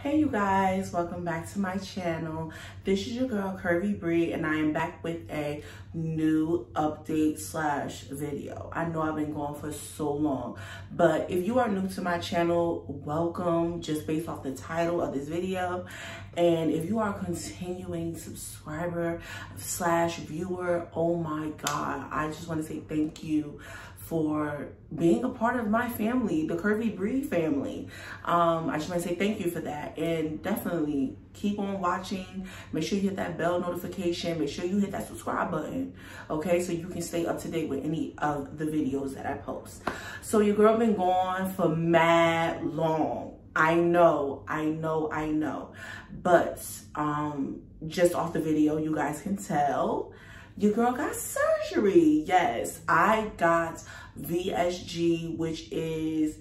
Hey you guys, welcome back to my channel. This is your girl Curvy Bree and I am back with a new update slash video. I know I've been going for so long, but if you are new to my channel, welcome, just based off the title of this video. And if you are a continuing subscriber slash viewer, oh my God, I just want to say thank you for being a part of my family, the Curvy Bree family. I just want to say thank you for that, and definitely keep on watching. Make sure you hit that bell notification. Make sure you hit that subscribe button, okay, so you can stay up to date with any of the videos that I post. So your girl been gone for mad long. I know, but just off the video, you guys can tell your girl got surgery. Yes, I got VSG, which is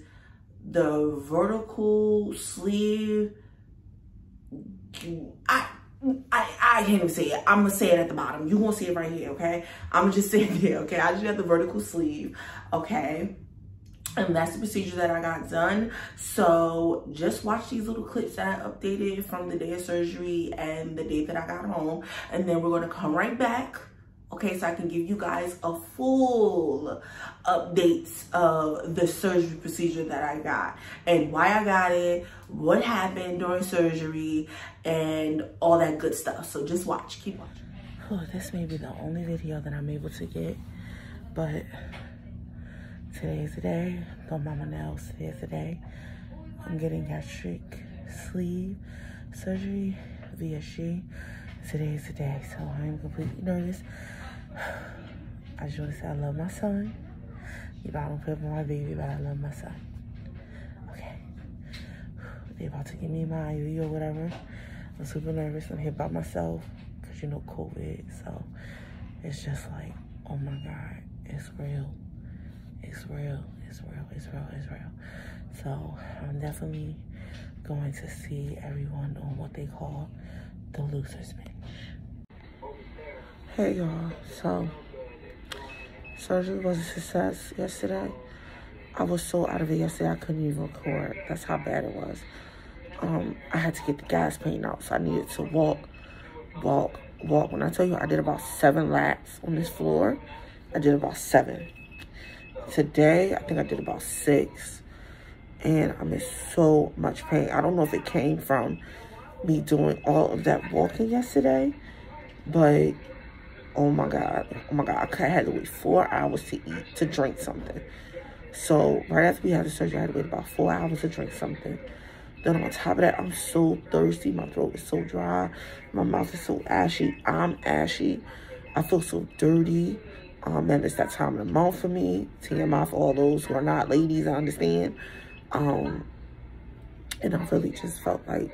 the vertical sleeve. I can't even say it. I'm gonna say it at the bottom. You won't see it right here, okay? I'm gonna just say it here, okay? I just got the vertical sleeve, okay? And that's the procedure that I got done. So just watch these little clips that I updated from the day of surgery and the day that I got home. And then we're gonna come right back, okay, so I can give you guys a full update of the surgery procedure that I got and why I got it, what happened during surgery, and all that good stuff. So just watch, keep watching. Oh, this may be the only video that I'm able to get, but today is the day. Don't mind my nails, today is the day. I'm getting gastric sleeve surgery, VSG. Today is the day, so I'm completely nervous. I just want to say I love my son. You know, I don't put up my baby, but I love my son. Okay. They're about to give me my IV or whatever. I'm super nervous. I'm here by myself because, you know, COVID. So it's just like, oh my God, it's real. It's real. It's real. It's real. It's real. So I'm definitely going to see everyone on what they call the loser's bench. Hey y'all, so surgery was a success yesterday. I was so out of it yesterday I couldn't even record. That's how bad it was. I had to get the gas pain out, so I needed to walk. When I tell you I did about 7 laps on this floor, I did about 7. Today, I think I did about 6. And I'm in so much pain. I don't know if it came from me doing all of that walking yesterday, but oh my God, I had to wait 4 hours to eat, to drink something. So right after we had the surgery, I had to wait about 4 hours to drink something. Then on top of that, I'm so thirsty. My throat is so dry. My mouth is so ashy. I'm ashy. I feel so dirty. And it's that time of the month for me. TMI for all those who are not ladies, I understand. And I really just felt like,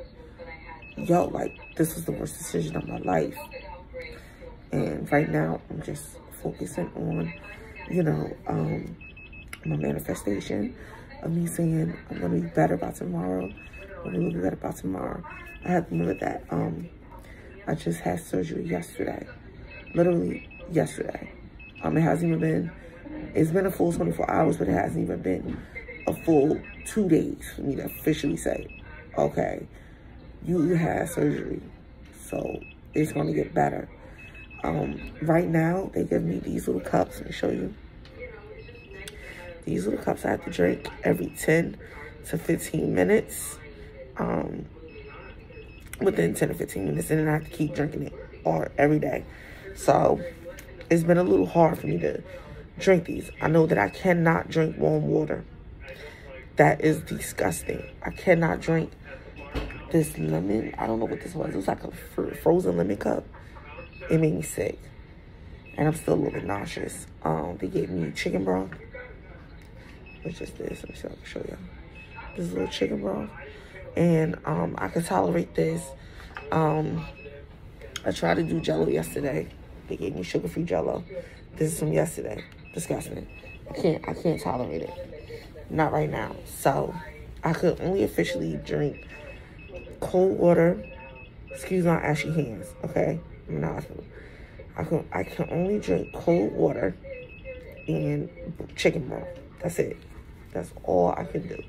yo, like this was the worst decision of my life. And right now, I'm just focusing on, you know, my manifestation of me saying I'm going to be better by tomorrow. I'm going to be better by tomorrow. I have to remember that I just had surgery yesterday. Literally yesterday. It hasn't even been, it's been a full 24 hours, but it hasn't even been a full 2 days for me to officially say, okay, you had surgery, so it's going to get better. Right now, they give me these little cups. Let me show you. These little cups I have to drink every 10 to 15 minutes. Within 10 to 15 minutes, and then I have to keep drinking it every day. So it's been a little hard for me to drink these. I know that I cannot drink warm water. That is disgusting. I cannot drink this lemon. I don't know what this was. It was like a frozen lemon cup. It made me sick. And I'm still a little bit nauseous. They gave me chicken broth. Which is this. Let me see if I can show you. This is a little chicken broth. And I can tolerate this. I tried to do Jello yesterday. They gave me sugar-free Jello. This is from yesterday. Disgusting. I can't tolerate it. Not right now. So I could only officially drink cold water. Excuse my ashy hands, okay? I'm in the hospital. I can only drink cold water and chicken broth. That's it. That's all I can do.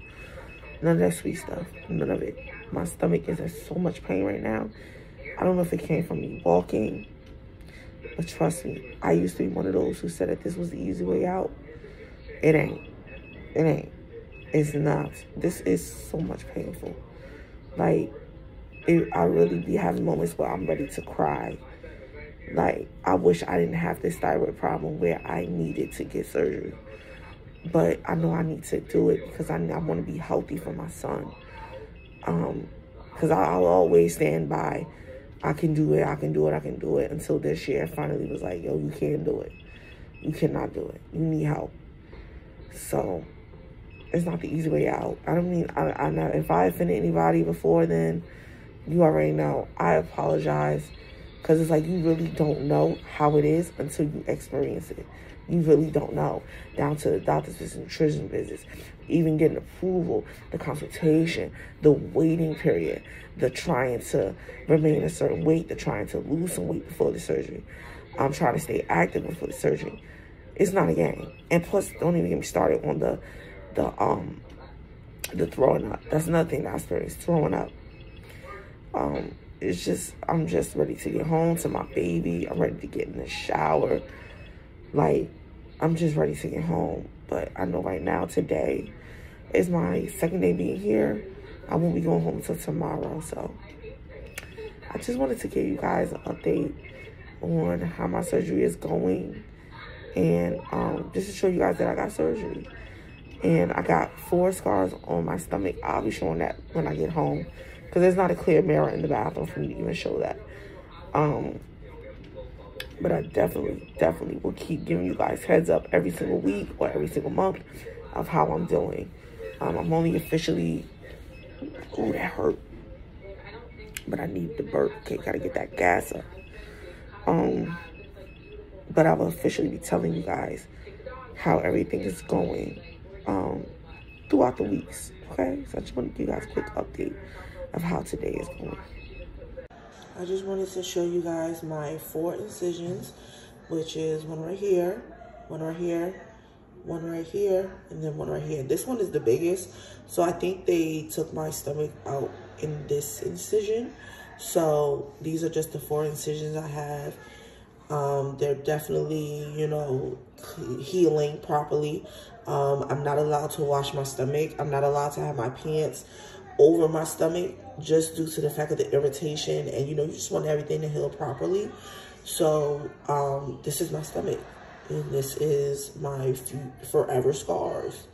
None of that sweet stuff. None of it. My stomach is in so much pain right now. I don't know if it came from me walking, but trust me, I used to be one of those who said that this was the easy way out. It ain't. It ain't. It's not. This is so much painful. Like, I really be having moments where I'm ready to cry. Like, I wish I didn't have this thyroid problem where I needed to get surgery. But I know I need to do it because I want to be healthy for my son. Because I'll always stand by, I can do it, I can do it, I can do it, until this year finally was like, yo, you can't do it. You cannot do it. You need help. So, it's not the easy way out. I don't mean, I know if I offended anybody before then, you already know. I apologize. Because it's like you really don't know how it is until you experience it. You really don't know. Down to the doctor's visits, nutrition visits, even getting approval, the consultation, the waiting period, the trying to remain a certain weight, the trying to lose some weight before the surgery. I'm trying to stay active before the surgery. It's not a game. And plus, don't even get me started on the throwing up. That's another thing that I experienced, throwing up. It's just, I'm just ready to get home to my baby. I'm ready to get in the shower. Like, I'm just ready to get home. But I know right now, today is my second day being here. I won't be going home until tomorrow. So I just wanted to give you guys an update on how my surgery is going. And just to show you guys that I got surgery. And I got 4 scars on my stomach. I'll be showing that when I get home, because there's not a clear mirror in the bathroom for me to even show that. But I definitely will keep giving you guys heads up every single week or every single month of how I'm doing. I'm only officially, oh, that hurt. But I need the burp. Okay, gotta get that gas up. But I will officially be telling you guys how everything is going throughout the weeks. Okay, so I just want to give you guys a quick update of how today is going. I just wanted to show you guys my 4 incisions, which is one right here, one right here, one right here, and then one right here. This one is the biggest, so I think they took my stomach out in this incision. So these are just the 4 incisions I have. They're definitely, you know, healing properly. I'm not allowed to wash my stomach. I'm not allowed to have my pants over my stomach, just due to the fact of the irritation, and you know, you just want everything to heal properly. So this is my stomach, and this is my forever scars.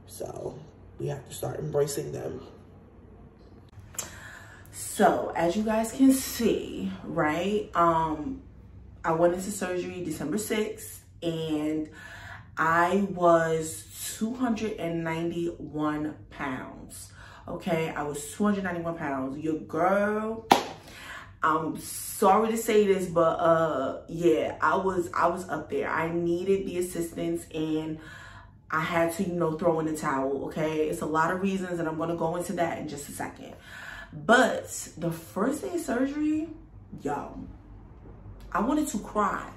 So we have to start embracing them. So as you guys can see, right, I went into surgery December 6th, and I was 291 pounds. Okay, I was 291 pounds. Your girl, I'm sorry to say this, but yeah, I was up there. I needed the assistance, and I had to, you know, throw in the towel. Okay, it's a lot of reasons, and I'm gonna go into that in just a second. But the first day of surgery, yo, I wanted to cry.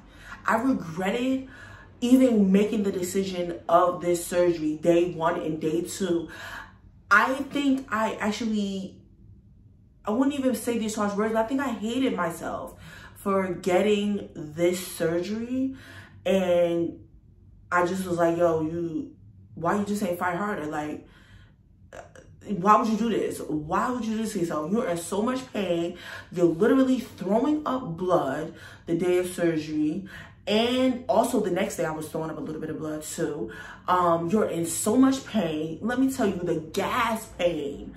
I regretted even making the decision of this surgery, day 1 and day 2. I think I wouldn't even say these harsh words, but I think I hated myself for getting this surgery. And I just was like, yo, why you just ain't fight harder? Like, why would you do this? Why would you do this to yourself? You're in so much pain. You're literally throwing up blood the day of surgery. And also the next day I was throwing up a little bit of blood too. You're in so much pain. Let me tell you, the gas pain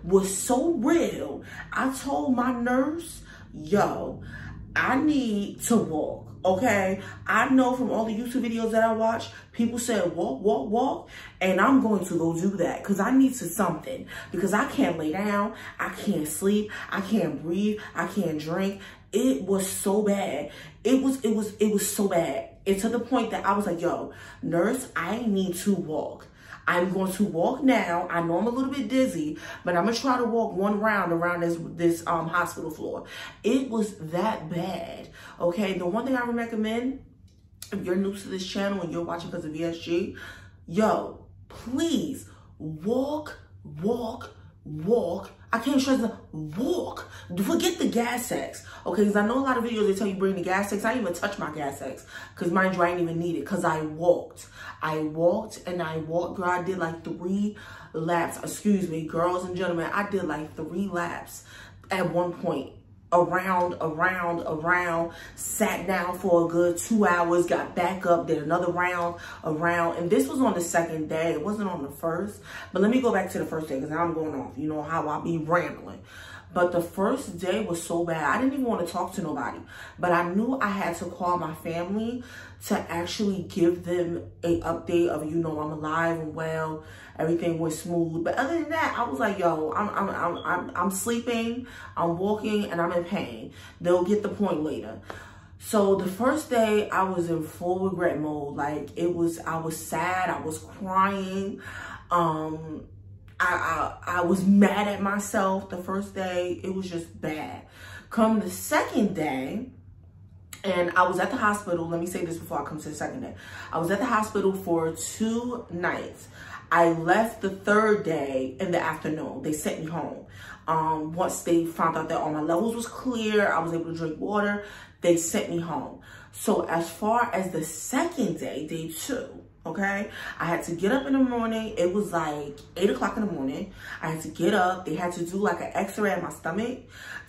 was so real. I told my nurse, yo, I need to walk. Okay, I know from all the YouTube videos that I watch, people said walk, walk, walk, and I'm going to go do that because I need to something, because I can't lay down, I can't sleep, I can't breathe, I can't drink. It was so bad. It was so bad. And to the point that I was like, yo, nurse, I need to walk. I'm going to walk now. I know I'm a little bit dizzy, but I'm going to try to walk 1 round around this hospital floor. It was that bad. Okay, the one thing I would recommend, if you're new to this channel and you're watching because of VSG, yo, please walk walk. I can't stress the walk. Forget the gas X, okay? Because I know a lot of videos, they tell you bring the gas X. I didn't even touch my gas X because mind you, I didn't even need it because I walked. Girl, I did like 3 laps. Excuse me, girls and gentlemen, I did like 3 laps at one point. Around, sat down for a good 2 hours, got back up, did another round, around. And this was on the second day. It wasn't on the first. But let me go back to the first day because now I'm going off. You know how I be rambling. But the first day was so bad. I didn't even want to talk to nobody. But I knew I had to call my family to actually give them an update of, you know, I'm alive and well. Everything was smooth. But other than that, I was like, yo, I'm sleeping, I'm walking, and I'm in pain. They'll get the point later. So the first day, I was in full regret mode. Like, I was sad, I was crying. I was mad at myself the first day. It was just bad. Come the second day, and I was at the hospital. Let me say this before I come to the second day. I was at the hospital for 2 nights. I left the third day in the afternoon. They sent me home. Once they found out that all my levels was clear, I was able to drink water, they sent me home. So as far as the second day, day 2, okay, I had to get up in the morning. It was like 8 o'clock in the morning. I had to get up. They had to do like an x-ray of my stomach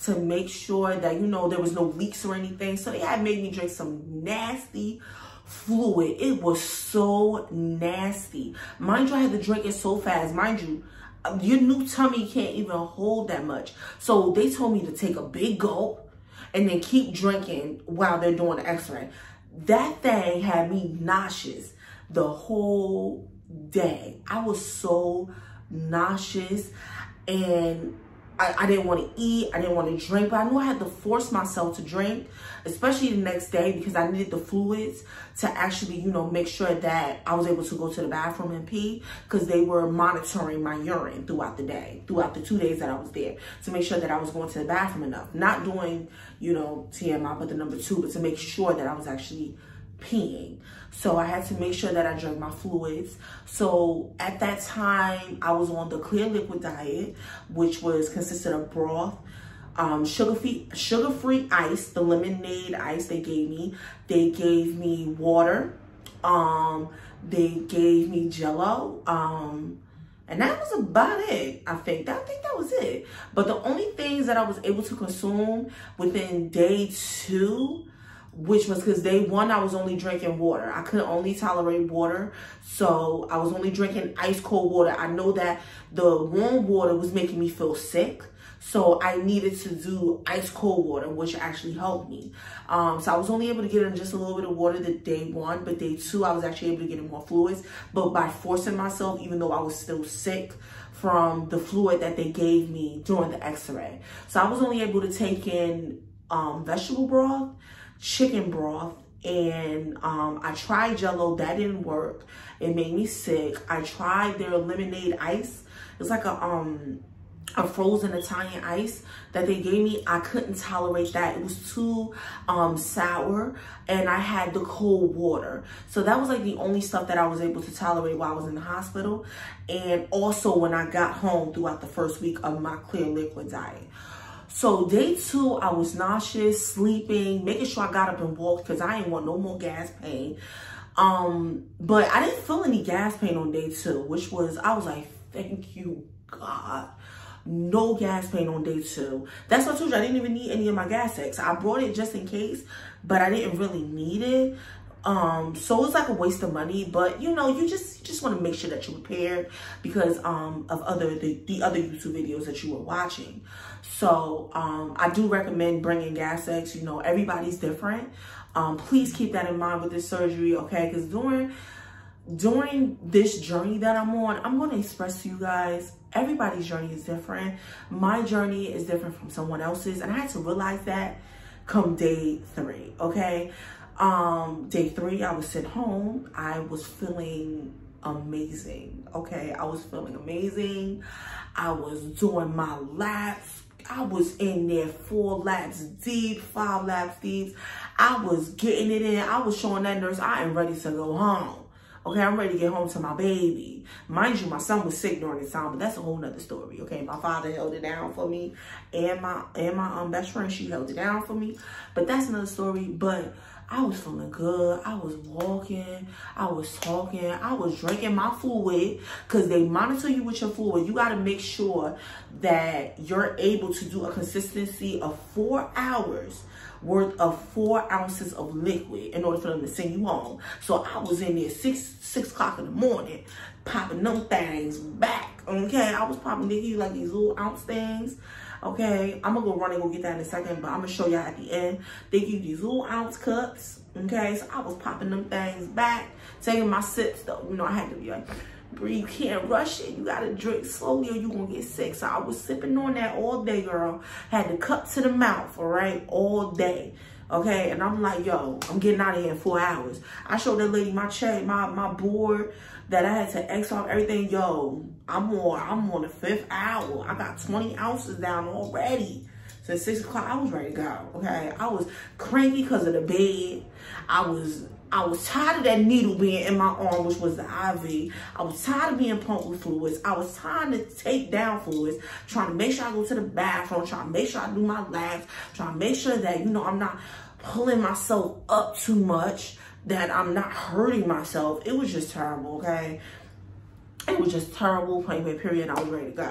to make sure that, you know, there was no leaks or anything. So they had made me drink some nasty fluid. It was so nasty. Mind you, I had to drink it so fast. Mind you, your new tummy can't even hold that much. So they told me to take a big gulp and then keep drinking while they're doing the x-ray. That thing had me nauseous the whole day. I was so nauseous, and I didn't want to eat, I didn't want to drink, but I knew I had to force myself to drink, especially the next day, because I needed the fluids to actually, you know, make sure that I was able to go to the bathroom and pee, because they were monitoring my urine throughout the day, throughout the 2 days that I was there, to make sure that I was going to the bathroom enough. Not doing, you know, TMI, but the number 2, but to make sure that I was actually peeing. So I had to make sure that I drank my fluids. So at that time, I was on the clear liquid diet, which was consisted of broth, sugar-free ice, the lemonade ice they gave me. They gave me water. They gave me Jello. And that was about it, I think. I think that was it. But the only things that I was able to consume within day 2, which was because day 1, I was only drinking water. I could only tolerate water. So I was only drinking ice cold water. I know that the warm water was making me feel sick. So I needed to do ice cold water, which actually helped me. So I was only able to get in just a little bit of water the day 1, but day 2, I was actually able to get in more fluids. But by forcing myself, even though I was still sick from the fluid that they gave me during the x-ray. So I was only able to take in vegetable broth, chicken broth, and I tried Jello. That didn't work. It made me sick. I tried their lemonade ice. It's like a frozen Italian ice that they gave me. I couldn't tolerate that. It was too sour, and I had the cold water. So that was like the only stuff that I was able to tolerate while I was in the hospital, and also when I got home throughout the first week of my clear liquid diet. So day 2, I was nauseous, sleeping, making sure I got up and walked because I didn't want no more gas pain. But I didn't feel any gas pain on day 2, which was, I was like, thank you, God. No gas pain on day 2. That's what I told you. I didn't even need any of my gas X. I brought it just in case, but I didn't really need it. So it's like a waste of money, but you know, you just want to make sure that you're prepared because of the other YouTube videos that you were watching. So I do recommend bringing gas X. You know, everybody's different. Please keep that in mind with this surgery, okay? Because during this journey that I'm on, I'm going to express to you guys, everybody's journey is different. My journey is different from someone else's, and I had to realize that come day 3, okay? Day 3, I was sent home. I was feeling amazing, okay? I was feeling amazing. I was doing my laps. I was in there 4 laps deep, 5 laps deep. I was getting it in. I was showing that nurse I am ready to go home. Okay, I'm ready to get home to my baby. Mind you, my son was sick during this time, but that's a whole nother story. Okay, my father held it down for me, and my best friend, she held it down for me. But that's another story. But I was feeling good. I was walking. I was talking. I was drinking my fluid, because they monitor you with your fluid. You got to make sure that you're able to do a consistency of 4 hours worth of 4 ounces of liquid in order for them to send you home. So I was in there 6 o'clock in the morning, popping them things back. Okay, I was popping these like these little ounce things. Okay, I'm gonna go run and go get that in a second, but I'm gonna show y'all at the end. They give you these little ounce cups. Okay, so I was popping them things back, taking my sips though. You know, I had to be like, Bree, you can't rush it. You gotta drink slowly or you gonna get sick. So I was sipping on that all day, girl. Had the cup to the mouth, all right, all day. Okay, and I'm like, yo, I'm getting out of here in 4 hours. I showed that lady my check, my board that I had to X off everything. Yo, I'm on the 5th hour. I got 20 ounces down already. Since 6 o'clock, I was ready to go. Okay, I was cranky because of the bed. I was tired of that needle being in my arm, which was the IV. I was tired of being pumped with fluids. I was trying to take down fluids, trying to make sure I go to the bathroom, trying to make sure I do my laps, trying to make sure that, you know, I'm not pulling myself up too much, that I'm not hurting myself. It was just terrible, okay? It was just terrible, plain period. I was ready to go.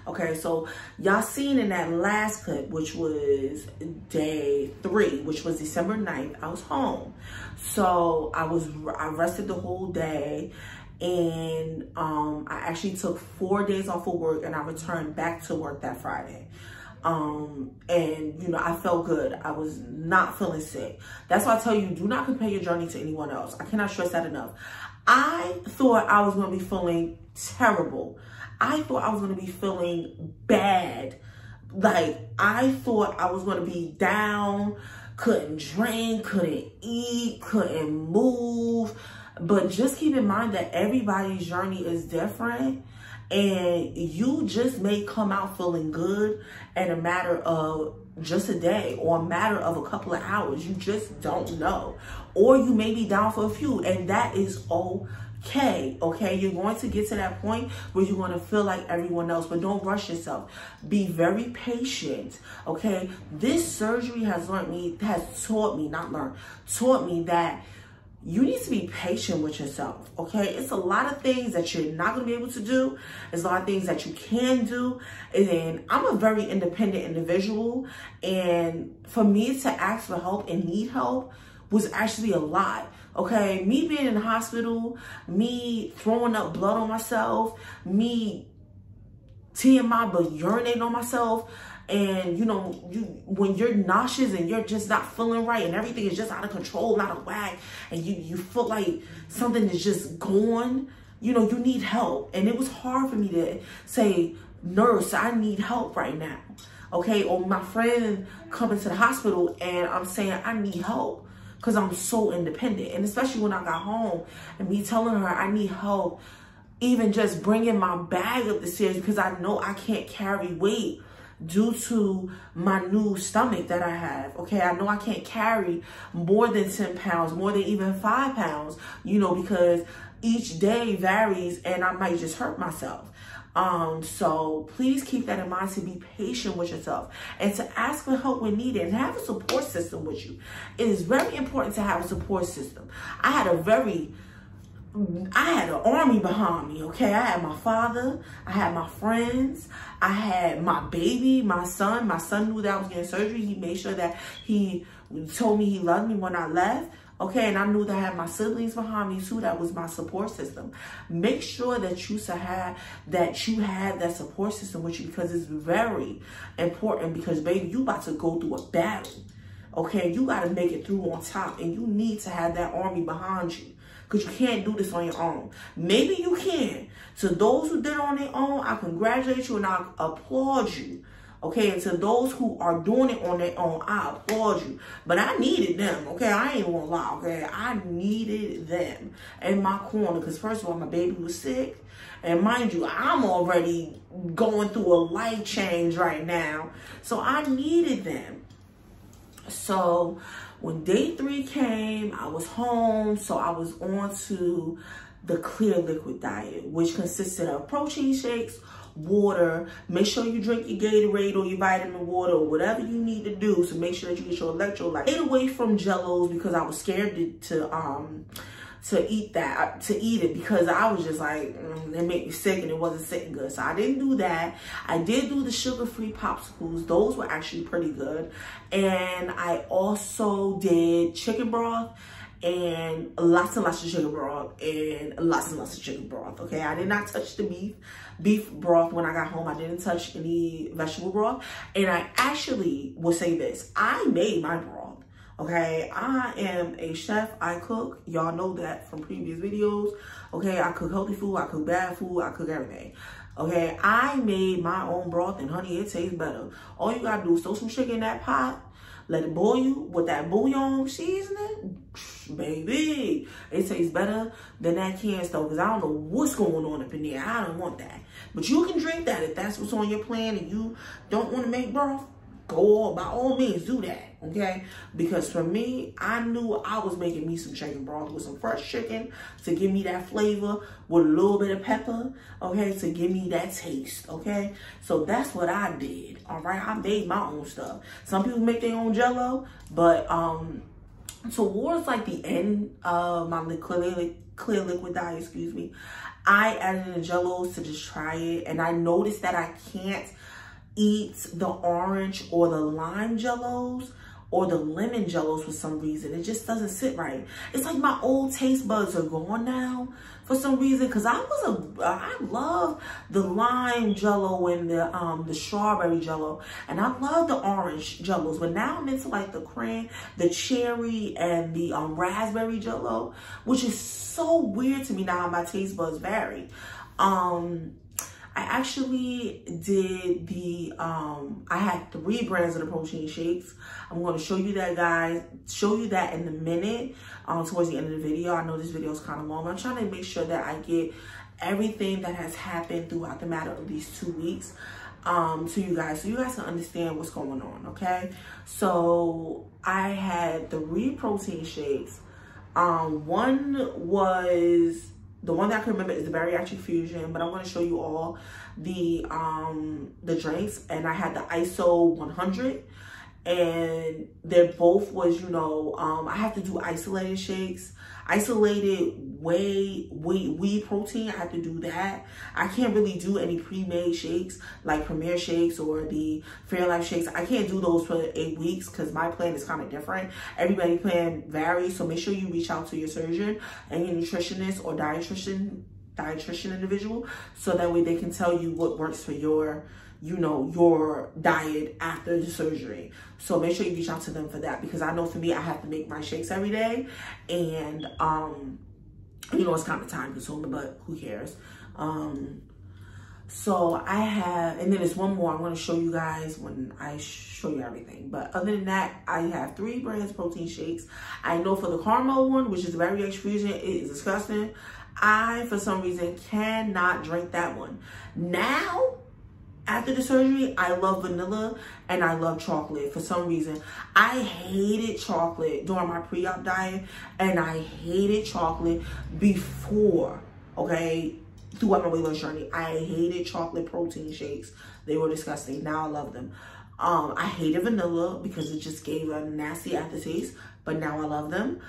Okay, so y'all seen in that last clip, which was day 3, which was December 9th, I was home. So I rested the whole day, and I actually took 4 days off of work, and I returned back to work that Friday. And you know, I felt good. I was not feeling sick. That's why I tell you, do not compare your journey to anyone else. I cannot stress that enough. I thought I was going to be feeling terrible. I thought I was going to be feeling bad. Like, I thought I was going to be down, couldn't drink, couldn't eat, couldn't move. But just keep in mind that everybody's journey is different. And you just may come out feeling good in a matter of just a day or a matter of a couple of hours. You just don't know. Or you may be down for a few, and that is okay. Okay, you're going to get to that point where you're going to feel like everyone else, but don't rush yourself. Be very patient. Okay, this surgery has taught me that you need to be patient with yourself, okay? It's a lot of things that you're not going to be able to do. There's a lot of things that you can do. And I'm a very independent individual. And for me to ask for help and need help was actually a lot, okay? Me being in the hospital, me throwing up blood on myself, me TMI but urinating on myself. And, you know, when you're nauseous and you're just not feeling right and everything is just out of control, out of whack, and you feel like something is just gone, you know, you need help. And it was hard for me to say, nurse, I need help right now, okay? Or my friend coming to the hospital and I'm saying, I need help because I'm so independent. And especially when I got home and me telling her I need help, even just bringing my bag up the stairs because I know I can't carry weight due to my new stomach that I have, okay? I know I can't carry more than 10 pounds, more than even 5 pounds, you know, because each day varies and I might just hurt myself. So please keep that in mind, to be patient with yourself and to ask for help when needed and have a support system with you. It is very important to have a support system. I had an army behind me, okay? I had my father, I had my friends, I had my baby, my son. My son knew that I was getting surgery. He made sure that he told me he loved me when I left, okay? And I knew that I had my siblings behind me too. That was my support system. Make sure that you have that support system with you, because it's very important, because baby, you about to go through a battle, okay? You got to make it through on top, and you need to have that army behind you, because you can't do this on your own. Maybe you can. To those who did it on their own, I congratulate you and I applaud you. Okay, and to those who are doing it on their own, I applaud you. But I needed them, okay? I ain't gonna lie, okay? I needed them in my corner, because first of all, my baby was sick. And mind you, I'm already going through a life change right now. So I needed them. So when day 3 came, I was home. So I was on to the clear liquid diet, which consisted of protein shakes, water. Make sure you drink your Gatorade or your vitamin water or whatever you need to do. So make sure that you get your electrolytes. Stayed away from Jellos because I was scared to eat it, because I was just like, it made me sick and it wasn't sitting good. So I didn't do that. I did do the sugar-free popsicles. Those were actually pretty good. And I also did chicken broth, and lots and lots of chicken broth, and lots of chicken broth. Okay, I did not touch the beef broth when I got home. I didn't touch any vegetable broth. And I actually will say this, I made my broth. Okay, I am a chef. I cook. Y'all know that from previous videos. Okay, I cook healthy food, I cook bad food, I cook everything. Okay, I made my own broth, and honey, it tastes better. All you gotta do is throw some sugar in that pot, let it boil you with that bouillon seasoning. Baby, it tastes better than that canned stuff, because I don't know what's going on up in there. I don't want that. But you can drink that if that's what's on your plan and you don't want to make broth. Go by all means, do that, okay? Because for me, I knew I was making me some chicken broth with some fresh chicken to give me that flavor, with a little bit of pepper, okay, to give me that taste, okay? So that's what I did, all right? I made my own stuff. Some people make their own Jello, but towards like the end of my clear liquid diet, excuse me, I added in Jellos to just try it, and I noticed that I can't eat the orange or the lime Jellos or the lemon Jellos for some reason. It just doesn't sit right. It's like my old taste buds are gone now for some reason, because I love the lime Jello and the strawberry Jello, and I love the orange Jellos, but now I'm into like the the cherry and the raspberry Jello, which is so weird to me now. My taste buds vary. I actually did I had 3 brands of the protein shakes. I'm going to show you that, guys. Show you that in a minute, towards the end of the video. I know this video is kind of long. I'm trying to make sure that I get everything that has happened throughout the matter of these 2 weeks to you guys, so you guys can understand what's going on, okay? So I had 3 protein shakes. One was... The one that I can remember is the Bariatric Fusion, but I'm going to show you all the drinks. And I had the ISO 100, and they both was, you know, I have to do isolated shakes, isolated whey protein. I have to do that. I can't really do any pre-made shakes like Premier shakes or the Fairlife shakes. I can't do those for 8 weeks because my plan is kind of different. Everybody's plan varies, so make sure you reach out to your surgeon and your nutritionist or dietitian individual, so that way they can tell you what works for your, you know, your diet after the surgery. So make sure you reach out to them for that, because I know for me, I have to make my shakes every day, and you know, it's kind of time consuming, but who cares? So I have, and then there's one more I'm going to show you guys when I show you everything. But other than that, I have 3 brands of protein shakes. I know for the caramel one, which is the Bariatric Fusion, it is disgusting. I, for some reason, cannot drink that one. Now, after the surgery, I love vanilla and I love chocolate. For some reason, I hated chocolate during my pre-op diet, and I hated chocolate before, okay, throughout my weight loss journey. I hated chocolate protein shakes. They were disgusting. Now I love them. I hated vanilla because it just gave a nasty aftertaste, but now I love them.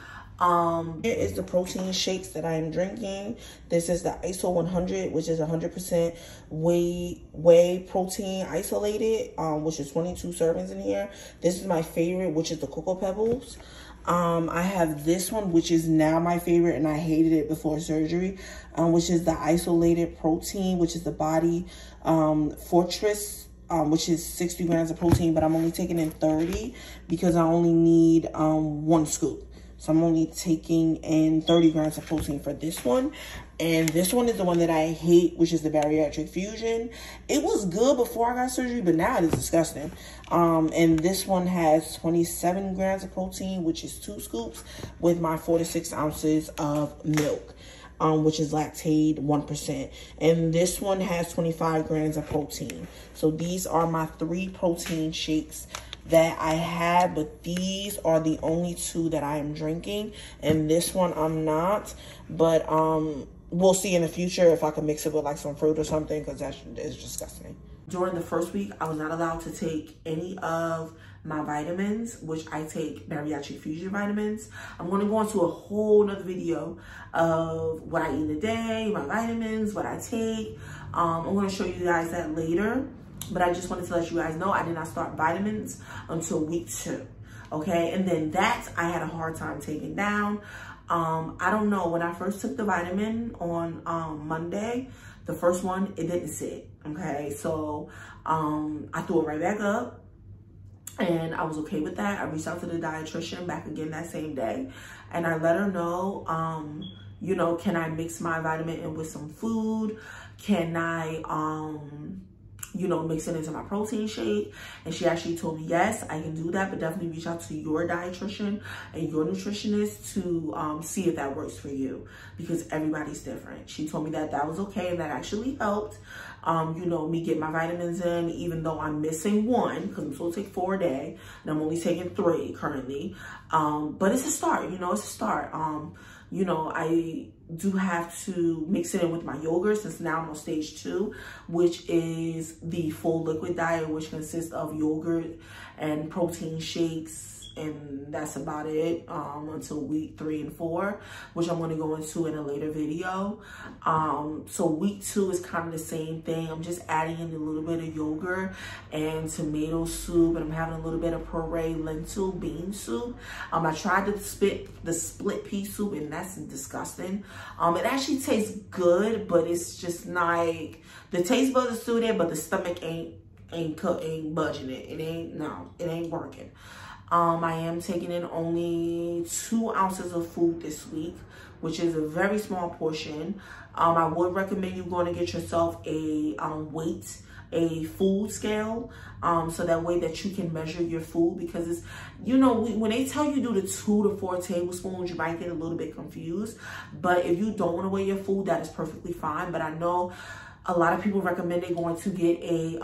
Here is the protein shakes that I am drinking. This is the ISO 100, which is 100% whey protein isolated, which is 22 servings in here. This is my favorite, which is the Cocoa Pebbles. I have this one, which is now my favorite, and I hated it before surgery, which is the isolated protein, which is the Body Fortress, which is 60 grams of protein, but I'm only taking in 30 because I only need 1 scoop. So I'm only taking in 30 grams of protein for this one. And this one is the one that I hate, which is the Bariatric Fusion. It was good before I got surgery, but now it is disgusting. And this one has 27 grams of protein, which is 2 scoops, with my 4 to 6 ounces of milk, which is lactate 1%. And this one has 25 grams of protein. So these are my 3 protein shakes that I had, but these are the only 2 that I am drinking, and this one I'm not. But we'll see in the future if I can mix it with like some fruit or something, because that is disgusting. During the first week, I was not allowed to take any of my vitamins, which I take bariatric fusion vitamins. I'm going to go into a whole nother video of what I eat in a day, my vitamins, what I take. I'm going to show you guys that later, but I just wanted to let you guys know I did not start vitamins until week 2. Okay, and then that I had a hard time taking down. I don't know, when I first took the vitamin on Monday, the first one, it didn't sit. Okay, so I threw it right back up, and I was okay with that. I reached out to the dietitian back again that same day, and I let her know, you know, can I mix my vitamin in with some food? Can I, you know, mix it into my protein shake? And she actually told me, yes, I can do that, but definitely reach out to your dietitian and your nutritionist to see if that works for you, because everybody's different. She told me that that was okay, and that actually helped, you know, me get my vitamins in, even though I'm missing 1, because I'm supposed to take 4 a day, and I'm only taking 3 currently. But it's a start, you know, it's a start. You know, I do have to mix it in with my yogurt, since now I'm on stage 2, which is the full liquid diet, which consists of yogurt and protein shakes, and that's about it until week 3 and 4, which I'm going to go into in a later video. So week 2 is kind of the same thing. I'm just adding in a little bit of yogurt and tomato soup, and I'm having a little bit of puree lentil bean soup. I tried the split pea soup, and that's disgusting. It actually tastes good, but it's just like, the taste buds are still there, but the stomach ain't budging it. It ain't working. I am taking in only 2 ounces of food this week, which is a very small portion. I would recommend you going to get yourself a food scale, so that way that you can measure your food, because it's, you know, when they tell you do the 2 to 4 tablespoons, you might get a little bit confused. But if you don't want to weigh your food, that is perfectly fine. But I know a lot of people recommend they're going to get a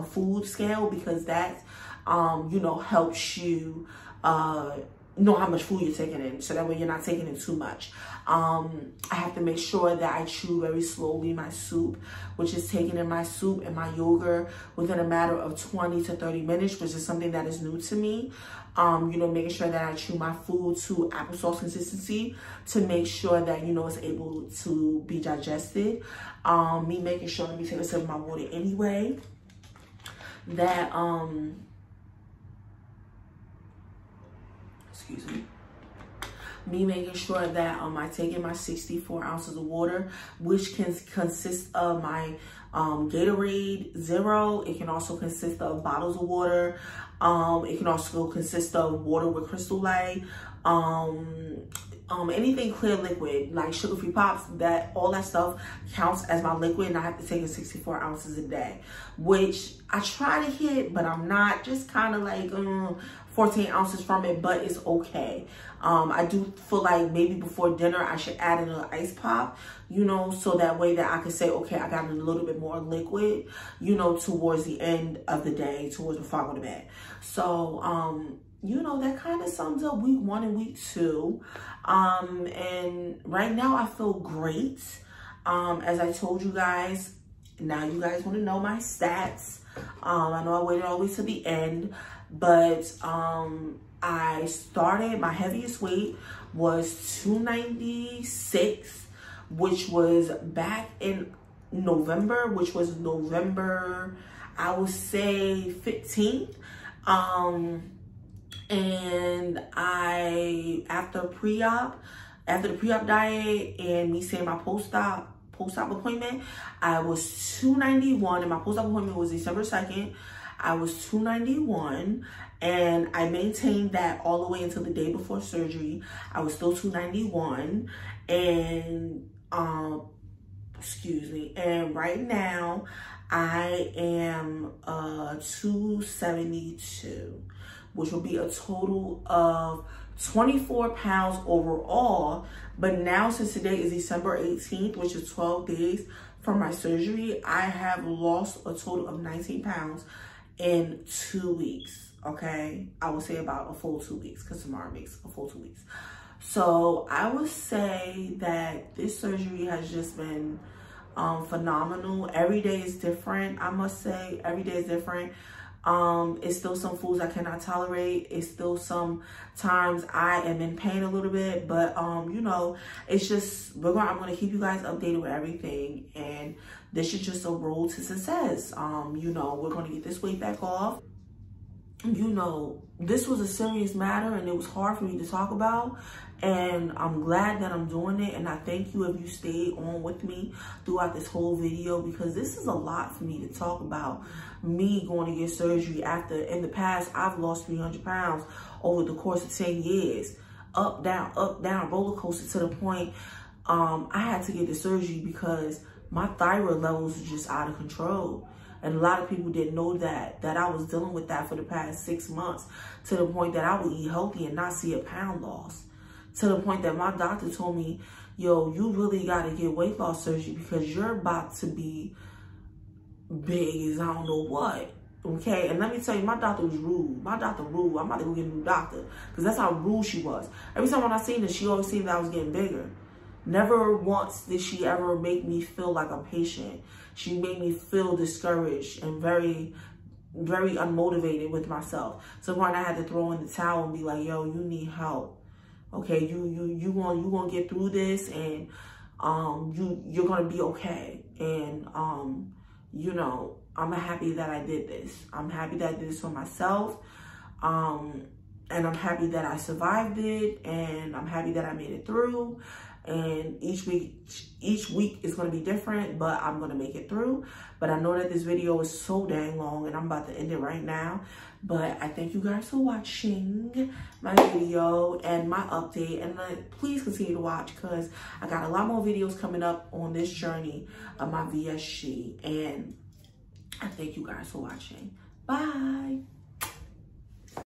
food scale, because that you know, helps you know how much food you're taking in, so that way you're not taking in too much. I have to make sure that I chew very slowly my soup, which is taking in my soup and my yogurt within a matter of 20 to 30 minutes, which is something that is new to me. You know, making sure that I chew my food to applesauce consistency to make sure that, you know, it's able to be digested. Me making sure, let me take a sip of my water anyway, that excuse me. Me making sure that I take in my 64 ounces of water, which can consist of my Gatorade Zero. It can also consist of bottles of water. It can also consist of water with Crystal Light. Anything clear liquid, like sugar-free pops, that all that stuff counts as my liquid, and I have to take in 64 ounces a day, which I try to hit, but I'm not, just kind of like 14 ounces from it, but it's okay. I do feel like maybe before dinner I should add in an ice pop, you know, so that way that I can say, okay, I got a little bit more liquid, you know, towards the end of the day, towards before I go to bed. So, you know, that kind of sums up week 1 and week 2. And right now I feel great. As I told you guys, now you guys want to know my stats. I know I waited all the way to the end, but I started, my heaviest weight was 296, which was back in November, which was November, I would say 15th. And after the pre-op diet and me saying my post-op appointment, I was 291, and my post-op appointment was December 2nd. I was 291, and I maintained that all the way until the day before surgery. I was still 291, and excuse me, and right now I am 272, which will be a total of 24 pounds overall. But now, since today is December 18th, which is 12 days from my surgery, I have lost a total of 19 pounds in 2 weeks, okay? I would say about a full 2 weeks, because tomorrow makes a full 2 weeks. So I would say that this surgery has just been phenomenal. Every day is different. I must say every day is different. It's still some foods I cannot tolerate. It's still some times I am in pain a little bit, but you know, it's just, I'm going to keep you guys updated with everything, and this is just a road to success. You know, we're going to get this weight back off. You know, this was a serious matter and it was hard for me to talk about, and I'm glad that I'm doing it. And I thank you if you stayed on with me throughout this whole video, because this is a lot for me to talk about. Me going to get surgery after, in the past, I've lost 300 pounds over the course of 10 years. Up, down, roller coaster, to the point I had to get the surgery because my thyroid levels were just out of control. And a lot of people didn't know that I was dealing with that for the past 6 months, to the point that I would eat healthy and not see a pound loss. To the point that my doctor told me, yo, you really got to get weight loss surgery because you're about to be big as I don't know what. Okay, and let me tell you, my doctor was rude. My doctor rude. I'm about to go get a new doctor because that's how rude she was. Every time when I seen her, she always seemed that I was getting bigger. Never once did she ever make me feel like a patient. She made me feel discouraged and very, very unmotivated with myself. So when I had to throw in the towel and be like, yo, you need help. Okay, you gonna get through this, and you're gonna be okay. And you know, I'm happy that I did this. I'm happy that I did this for myself. And I'm happy that I survived it, and I'm happy that I made it through. And each week is going to be different, but I'm going to make it through. But I know that this video is so dang long, and I'm about to end it right now. But I thank you guys for watching my video and my update. And please continue to watch, because I got a lot more videos coming up on this journey of my VSG. And I thank you guys for watching. Bye.